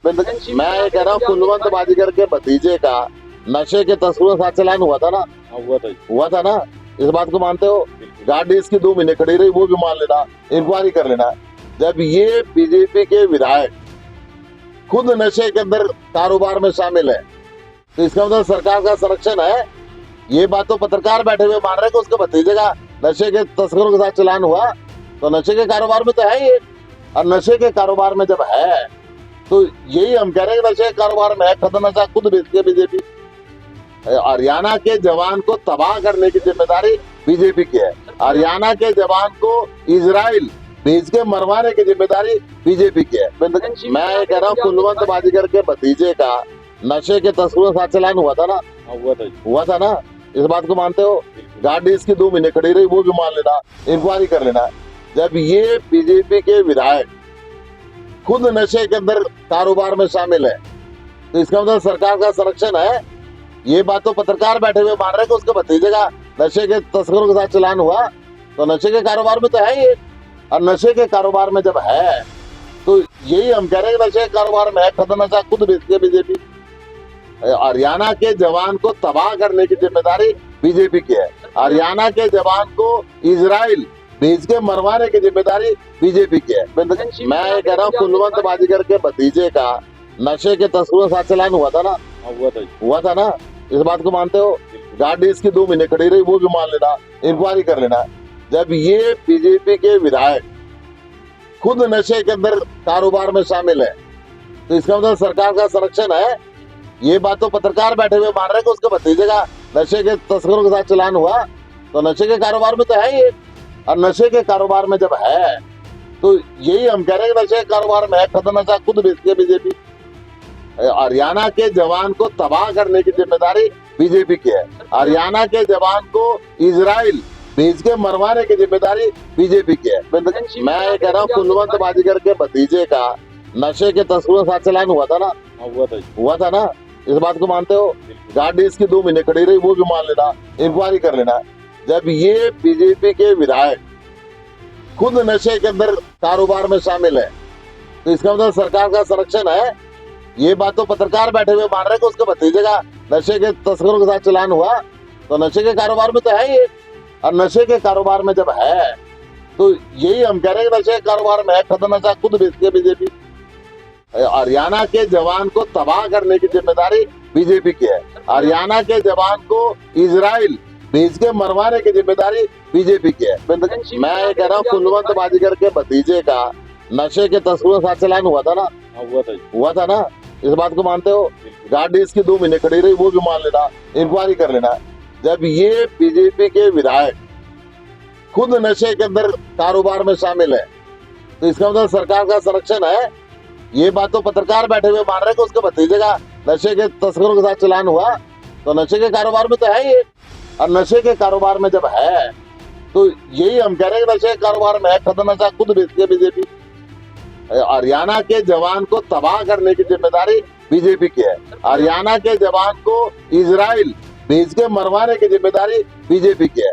मैं ये कह रहा हूँ कुलवंत बाजीगर के भतीजे का नशे के तस्करों के साथ चालान हुआ था ना। हुआ था ना, इस बात को मानते हो? गाड़ी इसकी 2 महीने खड़ी रही, वो भी मान लेना, इंक्वायरी कर लेना। जब ये बीजेपी के विधायक खुद नशे के अंदर कारोबार में शामिल है तो इसका मतलब सरकार का संरक्षण है। ये बात तो पत्रकार बैठे हुए मान रहे हैं कि उसके भतीजे का नशे के तस्करों के साथ चालान हुआ, तो नशे के कारोबार में तो है ही। और नशे के कारोबार में जब है तो यही हम कह रहे हैं कि नशे के कारोबार में है, खतरनाक नशा खुद बेचती है बीजेपी। हरियाणा के जवान को तबाह करने की जिम्मेदारी बीजेपी की है। हरियाणा के जवान को इजराइल भेज के मरवाने की जिम्मेदारी बीजेपी की है। मैं ये कह रहा हूँ कुलवंत बाजीगर के भतीजे का नशे के तस्करों के साथ चालान हुआ था ना। हुआ था ना, इस बात को मानते हो? गाड़ी इसकी 2 महीने खड़ी रही, वो भी मान लेना, इंक्वायरी कर लेना। जब ये बीजेपी के विधायक खुद नशे के अंदर कारोबार में शामिल है तो इसका मतलब सरकार का संरक्षण है। ये बात तो पत्रकार बैठे हुए मान रहे हैं कि उसके भतीजे का नशे के तस्करों के साथ चालान हुआ, तो नशे के कारोबार में तो है ही। और नशे के कारोबार में जब है तो यही हम कह रहे हैं कि नशे के कारोबार में है, खतरनाक नशा खुद बेचती है बीजेपी। हरियाणा के जवान को तबाह करने की जिम्मेदारी बीजेपी की है। हरियाणा के जवान को इजराइल भेज के मरवाने की जिम्मेदारी बीजेपी की है। मैं ये कह रहा हूँ कुलवंत बाजीगर के भतीजे का नशे के तस्करों के साथ चालान हुआ था ना। हुआ था ना, इस बात को मानते हो? गाड़ी इसकी 2 महीने खड़ी रही, वो भी मान लेना, इंक्वायरी कर लेना। जब ये बीजेपी के विधायक खुद नशे के अंदर कारोबार में शामिल है तो इसका मतलब सरकार का संरक्षण है। ये बात तो पत्रकार बैठे हुए मान रहे हैं कि उसके भतीजे का नशे के तस्करों के साथ चालान हुआ, तो नशे के कारोबार में तो है ही। और नशे के कारोबार में जब है तो यही हम कह रहे हैं कि नशे के कारोबार में है, खतरनाक नशा खुद बेचती है बीजेपी। हरियाणा के जवान को तबाह करने की जिम्मेदारी बीजेपी की है। हरियाणा के जवान को इजराइल भेज के मरवाने की जिम्मेदारी बीजेपी की है। मैं ये कह रहा हूँ कुलवंत बाजीगर के भतीजे का नशे के तस्करों के साथ चालान हुआ था ना। हुआ था ना, इस बात को मानते हो? गाड़ी इसकी 2 महीने खड़ी रही, वो भी मान लेना, इंक्वायरी कर लेना। जब ये बीजेपी के विधायक खुद नशे के अंदर कारोबार में शामिल है तो इसका मतलब सरकार का संरक्षण है। ये बात तो पत्रकार बैठे हुए मान रहे हैं कि उसके भतीजे का नशे के तस्करों के साथ चालान हुआ, तो नशे के कारोबार में तो है ही। और नशे के कारोबार में जब है तो यही हम कह रहे हैं कि नशे के कारोबार में है, खतरनाक नशा खुद बेचती है बीजेपी। हरियाणा के जवान को तबाह करने की जिम्मेदारी बीजेपी की है। हरियाणा के जवान को इजराइल भेज के मरवाने की जिम्मेदारी बीजेपी की है। मैं ये कह रहा हूँ कुलवंत बाजीगर के भतीजे का नशे के तस्करों के साथ चालान हुआ था ना। हुआ था ना, इस बात को मानते हो? गाड़ी इसकी 2 महीने खड़ी रही, वो भी मान लेना, इंक्वायरी कर लेना। जब ये बीजेपी के विधायक खुद नशे के अंदर कारोबार में शामिल है तो इसका मतलब सरकार का संरक्षण है। ये बात तो पत्रकार बैठे हुए मान रहे हैं कि उसके भतीजे का नशे के तस्करों के साथ चालान हुआ, तो नशे के कारोबार में तो है ही। और नशे के कारोबार में जब है तो यही हम कह रहे हैं कि नशे के कारोबार में है, खतरनाक नशा खुद बेचती है बीजेपी। हरियाणा के जवान को तबाह करने की जिम्मेदारी बीजेपी की है। हरियाणा के जवान को इजराइल भेज के मरवाने की जिम्मेदारी बीजेपी की है।